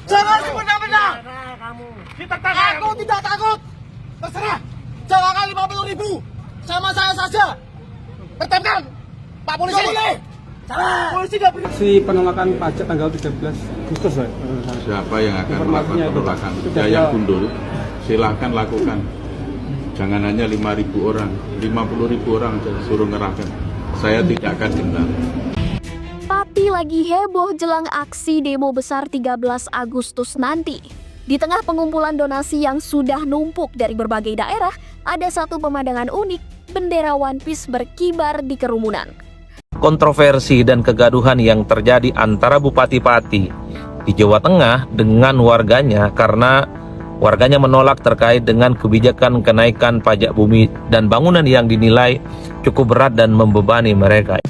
Jangan semena-mena. Kamu. Kita takut. Aku tidak takut. Terserah. Jangan 50.000. Sama saya saja. Bertempkan. Pak Polisi. Polisi nggak boleh. Si penolakan pajak tanggal 13 Agustus, Pak. Siapa yang akan melakukan penolakan? Ya, yang gundul, silahkan lakukan. Jangan hanya 5.000 orang, 50.000 orang suruh ngerahkan. Saya tidak akan gentar. Pati lagi heboh jelang aksi demo besar 13 Agustus nanti. Di tengah pengumpulan donasi yang sudah numpuk dari berbagai daerah, ada satu pemandangan unik, bendera One Piece berkibar di kerumunan. Kontroversi dan kegaduhan yang terjadi antara Bupati Pati di Jawa Tengah dengan warganya karena warganya menolak terkait dengan kebijakan kenaikan pajak bumi dan bangunan yang dinilai cukup berat dan membebani mereka.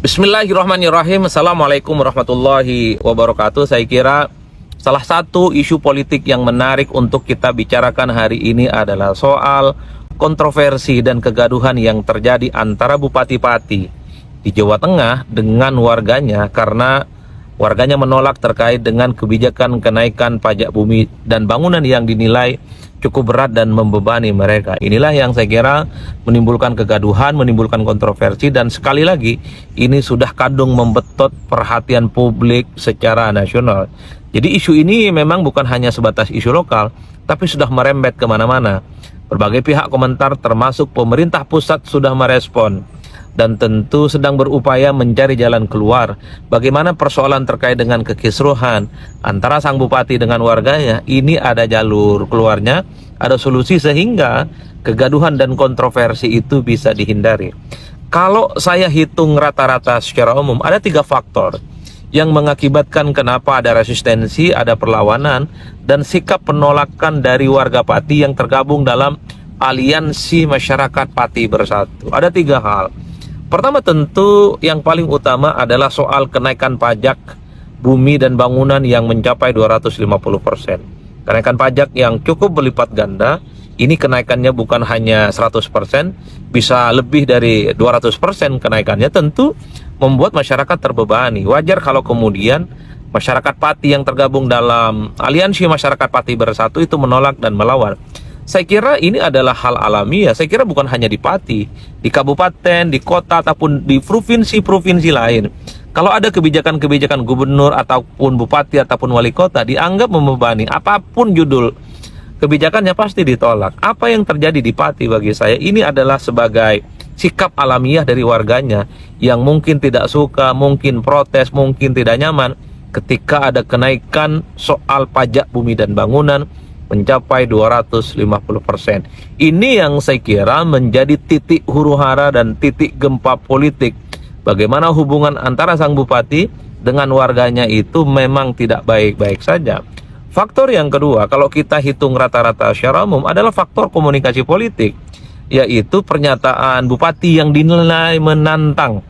Bismillahirrahmanirrahim. Assalamualaikum warahmatullahi wabarakatuh. Saya kira salah satu isu politik yang menarik untuk kita bicarakan hari ini adalah soal kontroversi dan kegaduhan yang terjadi antara Bupati Pati di Jawa Tengah dengan warganya karena warganya menolak terkait dengan kebijakan kenaikan pajak bumi dan bangunan yang dinilai cukup berat dan membebani mereka. Inilah yang saya kira menimbulkan kegaduhan, menimbulkan kontroversi, dan sekali lagi ini sudah kadung membetot perhatian publik secara nasional. Jadi isu ini memang bukan hanya sebatas isu lokal, tapi sudah merembet kemana-mana. Berbagai pihak komentar termasuk pemerintah pusat sudah merespon dan tentu sedang berupaya mencari jalan keluar. Bagaimana persoalan terkait dengan kekisruhan antara sang bupati dengan warganya, ini ada jalur keluarnya, ada solusi sehingga kegaduhan dan kontroversi itu bisa dihindari. Kalau saya hitung rata-rata secara umum, ada 3 faktor yang mengakibatkan kenapa ada resistensi, ada perlawanan, dan sikap penolakan dari warga Pati yang tergabung dalam aliansi masyarakat Pati Bersatu. Ada 3 hal. Pertama, tentu yang paling utama adalah soal kenaikan pajak bumi dan bangunan yang mencapai 250%. Kenaikan pajak yang cukup berlipat ganda. Ini kenaikannya bukan hanya 100%, bisa lebih dari 200% kenaikannya, tentu membuat masyarakat terbebani. Wajar kalau kemudian masyarakat Pati yang tergabung dalam aliansi masyarakat Pati Bersatu itu menolak dan melawan. Saya kira ini adalah hal alamiah. Saya kira bukan hanya di Pati, di kabupaten, di kota, ataupun di provinsi-provinsi lain. Kalau ada kebijakan-kebijakan gubernur ataupun bupati ataupun wali kota dianggap membebani, apapun judul kebijakannya pasti ditolak. Apa yang terjadi di Pati bagi saya ini adalah sebagai sikap alamiah dari warganya yang mungkin tidak suka, mungkin protes, mungkin tidak nyaman ketika ada kenaikan soal pajak bumi dan bangunan mencapai 250%. Ini yang saya kira menjadi titik huru-hara dan titik gempa politik. Bagaimana hubungan antara sang bupati dengan warganya itu memang tidak baik-baik saja. Faktor yang kedua, kalau kita hitung rata-rata secara umum, adalah faktor komunikasi politik, yaitu pernyataan bupati yang dinilai menantang.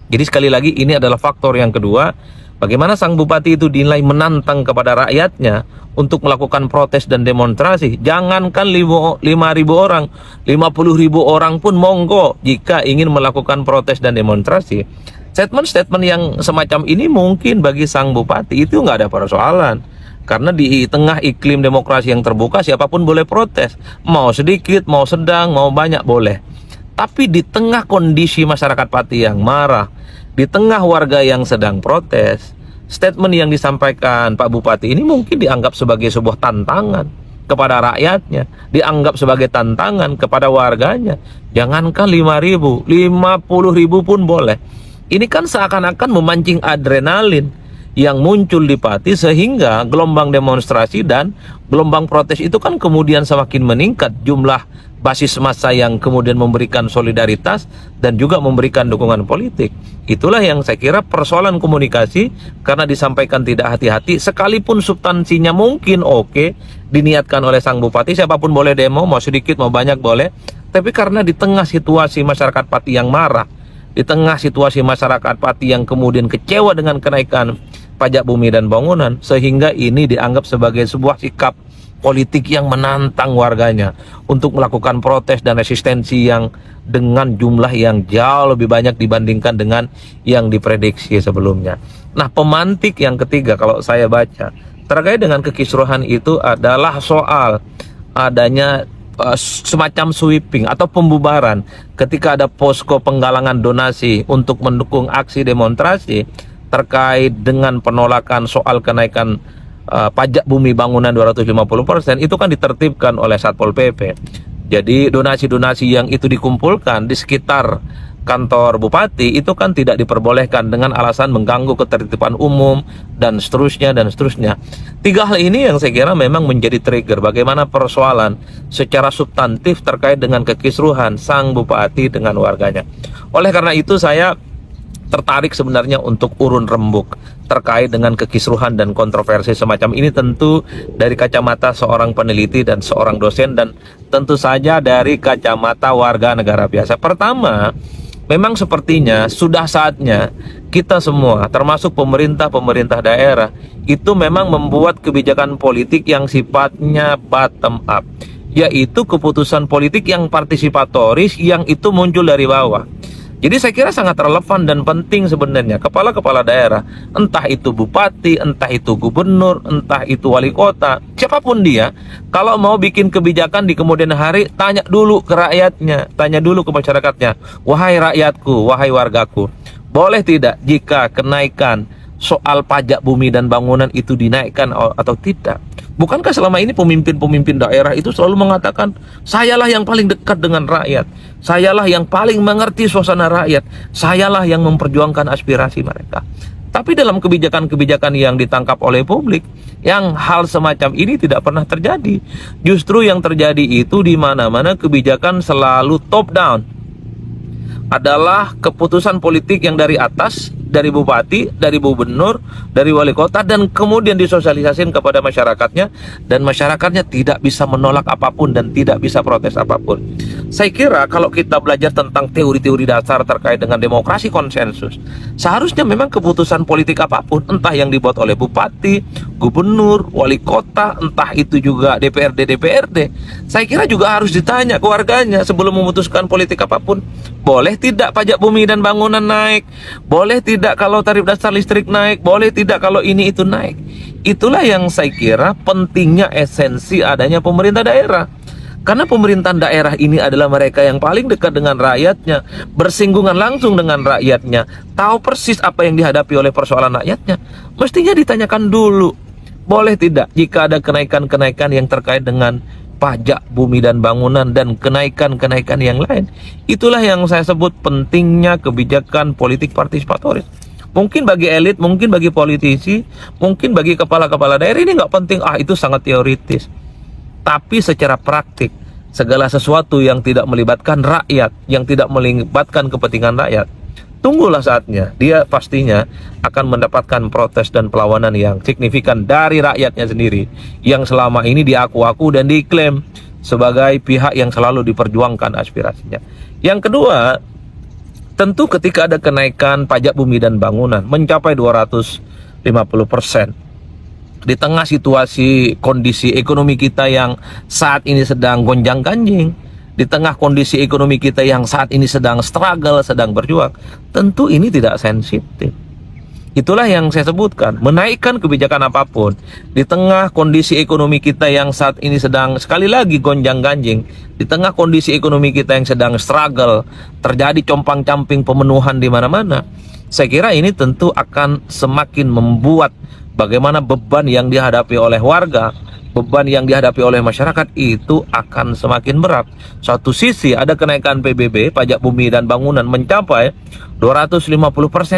Jadi sekali lagi ini adalah faktor yang kedua, bagaimana sang bupati itu dinilai menantang kepada rakyatnya untuk melakukan protes dan demonstrasi. Jangankan 5.000 orang, 50.000 orang pun monggo jika ingin melakukan protes dan demonstrasi. Statement-statement yang semacam ini mungkin bagi sang bupati itu nggak ada persoalan. Karena di tengah iklim demokrasi yang terbuka, siapapun boleh protes. Mau sedikit, mau sedang, mau banyak boleh. Tapi di tengah kondisi masyarakat Pati yang marah, di tengah warga yang sedang protes, statement yang disampaikan Pak Bupati ini mungkin dianggap sebagai sebuah tantangan kepada rakyatnya, dianggap sebagai tantangan kepada warganya. Jangankan 5.000, 50.000 pun boleh. Ini kan seakan-akan memancing adrenalin yang muncul di Pati sehingga gelombang demonstrasi dan gelombang protes itu kan kemudian semakin meningkat jumlah basis massa yang kemudian memberikan solidaritas dan juga memberikan dukungan politik. Itulah yang saya kira persoalan komunikasi, karena disampaikan tidak hati-hati, sekalipun substansinya mungkin oke, diniatkan oleh sang bupati, siapapun boleh demo, mau sedikit mau banyak boleh, tapi karena di tengah situasi masyarakat Pati yang marah, di tengah situasi masyarakat Pati yang kemudian kecewa dengan kenaikan pajak bumi dan bangunan, sehingga ini dianggap sebagai sebuah sikap politik yang menantang warganya untuk melakukan protes dan resistensi yang dengan jumlah yang jauh lebih banyak dibandingkan dengan yang diprediksi sebelumnya. Nah, pemantik yang ketiga kalau saya baca terkait dengan kekisruhan itu adalah soal adanya semacam sweeping atau pembubaran ketika ada posko penggalangan donasi untuk mendukung aksi demonstrasi terkait dengan penolakan soal kenaikan pajak bumi bangunan 250%, itu kan ditertibkan oleh Satpol PP. Jadi donasi-donasi yang itu dikumpulkan di sekitar kantor bupati itu kan tidak diperbolehkan dengan alasan mengganggu ketertiban umum dan seterusnya dan seterusnya. Tiga hal ini yang saya kira memang menjadi trigger bagaimana persoalan secara substantif terkait dengan kekisruhan sang bupati dengan warganya. Oleh karena itu saya tertarik sebenarnya untuk urun rembuk terkait dengan kekisruhan dan kontroversi semacam ini, tentu dari kacamata seorang peneliti dan seorang dosen, dan tentu saja dari kacamata warga negara biasa. Pertama, memang sepertinya sudah saatnya kita semua, termasuk pemerintah daerah, itu memang membuat kebijakan politik yang sifatnya bottom up, yaitu keputusan politik yang partisipatoris yang itu muncul dari bawah. Jadi saya kira sangat relevan dan penting sebenarnya kepala-kepala daerah, entah itu bupati, entah itu gubernur, entah itu wali kota, siapapun dia, kalau mau bikin kebijakan di kemudian hari, tanya dulu ke rakyatnya, tanya dulu ke masyarakatnya, wahai rakyatku, wahai wargaku, boleh tidak jika kenaikan soal pajak bumi dan bangunan itu dinaikkan atau tidak? Bukankah selama ini pemimpin-pemimpin daerah itu selalu mengatakan, sayalah yang paling dekat dengan rakyat, sayalah yang paling mengerti suasana rakyat, sayalah yang memperjuangkan aspirasi mereka. Tapi dalam kebijakan-kebijakan yang ditangkap oleh publik, yang hal semacam ini tidak pernah terjadi. Justru yang terjadi itu di mana-mana kebijakan selalu top down. Adalah keputusan politik yang dari atas, dari bupati, dari gubernur, dari wali kota, dan kemudian disosialisasikan kepada masyarakatnya, dan masyarakatnya tidak bisa menolak apapun dan tidak bisa protes apapun. Saya kira kalau kita belajar tentang teori-teori dasar terkait dengan demokrasi konsensus, seharusnya memang keputusan politik apapun, entah yang dibuat oleh bupati, gubernur, wali kota, entah itu juga DPRD, saya kira juga harus ditanya ke warganya sebelum memutuskan politik apapun. Boleh tidak pajak bumi dan bangunan naik? Boleh tidak kalau tarif dasar listrik naik? Boleh tidak kalau ini itu naik? Itulah yang saya kira pentingnya esensi adanya pemerintah daerah. Karena pemerintahan daerah ini adalah mereka yang paling dekat dengan rakyatnya, bersinggungan langsung dengan rakyatnya, tahu persis apa yang dihadapi oleh persoalan rakyatnya. Mestinya ditanyakan dulu, boleh tidak jika ada kenaikan-kenaikan yang terkait dengan pajak bumi dan bangunan dan kenaikan-kenaikan yang lain. Itulah yang saya sebut pentingnya kebijakan politik partisipatoris. Mungkin bagi elit, mungkin bagi politisi, mungkin bagi kepala-kepala daerah ini nggak penting, itu sangat teoritis. Tapi secara praktik, segala sesuatu yang tidak melibatkan rakyat, yang tidak melibatkan kepentingan rakyat, tunggulah saatnya, dia pastinya akan mendapatkan protes dan perlawanan yang signifikan dari rakyatnya sendiri, yang selama ini diaku-aku dan diklaim sebagai pihak yang selalu diperjuangkan aspirasinya. Yang kedua, tentu ketika ada kenaikan pajak bumi dan bangunan mencapai 250%, di tengah situasi kondisi ekonomi kita yang saat ini sedang gonjang-ganjing, di tengah kondisi ekonomi kita yang saat ini sedang struggle, sedang berjuang, tentu ini tidak sensitif. Itulah yang saya sebutkan, menaikkan kebijakan apapun di tengah kondisi ekonomi kita yang saat ini sedang, sekali lagi, gonjang-ganjing, di tengah kondisi ekonomi kita yang sedang struggle, terjadi compang-camping pemenuhan di mana-mana. Saya kira ini tentu akan semakin membuat bagaimana beban yang dihadapi oleh warga, beban yang dihadapi oleh masyarakat itu akan semakin berat. Satu sisi ada kenaikan PBB, pajak bumi dan bangunan mencapai 250%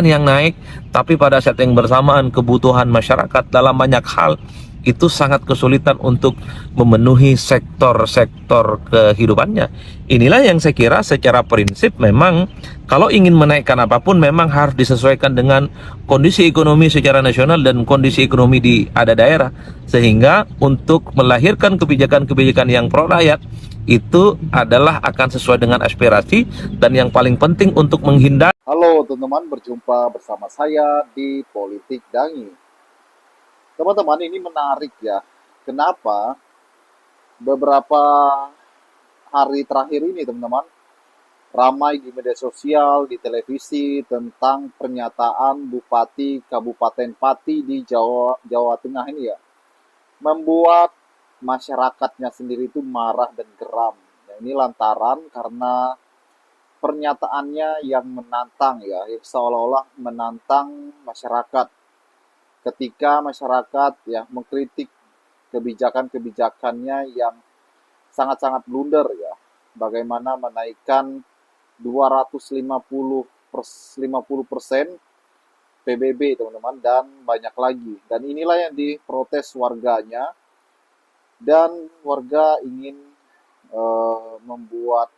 yang naik, tapi pada saat yang bersamaan kebutuhan masyarakat dalam banyak hal itu sangat kesulitan untuk memenuhi sektor-sektor kehidupannya. Inilah yang saya kira secara prinsip memang kalau ingin menaikkan apapun memang harus disesuaikan dengan kondisi ekonomi secara nasional dan kondisi ekonomi di ada daerah, sehingga untuk melahirkan kebijakan-kebijakan yang pro rakyat itu adalah akan sesuai dengan aspirasi, dan yang paling penting untuk menghindari. Halo teman-teman, berjumpa bersama saya di Politik Dangi. Teman-teman, ini menarik ya. Kenapa beberapa hari terakhir ini teman-teman, ramai di media sosial, di televisi tentang pernyataan Bupati Kabupaten Pati di Jawa Tengah ini ya, membuat masyarakatnya sendiri itu marah dan geram. Ya, ini lantaran karena pernyataannya yang menantang ya, yang seolah-olah menantang masyarakat ketika masyarakat ya mengkritik kebijakan-kebijakannya yang sangat-sangat blunder ya. Bagaimana menaikkan 50% PBB teman-teman, dan banyak lagi. Dan inilah yang diprotes warganya, dan warga ingin membuat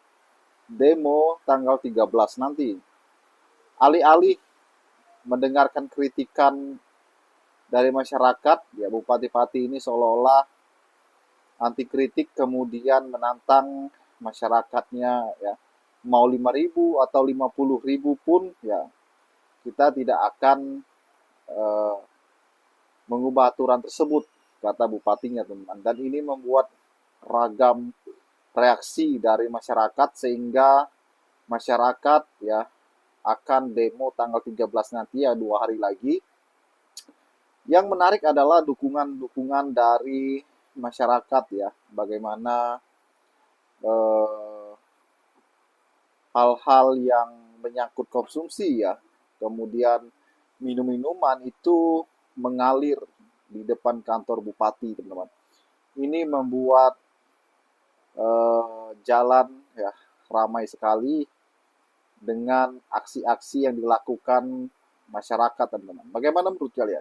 demo tanggal 13 nanti. Alih-alih mendengarkan kritikan dari masyarakat, ya Bupati Pati ini seolah-olah anti kritik kemudian menantang masyarakatnya ya, mau 5.000 atau 50.000 pun ya kita tidak akan mengubah aturan tersebut, kata bupatinya teman-teman. Dan ini membuat ragam reaksi dari masyarakat, sehingga masyarakat ya akan demo tanggal 13 nanti ya, 2 hari lagi. Yang menarik adalah dukungan-dukungan dari masyarakat ya, bagaimana hal-hal yang menyangkut konsumsi ya, kemudian minum-minuman itu mengalir di depan kantor bupati teman-teman. Ini membuat jalan ya ramai sekali dengan aksi-aksi yang dilakukan masyarakat teman-teman. Bagaimana menurut kalian?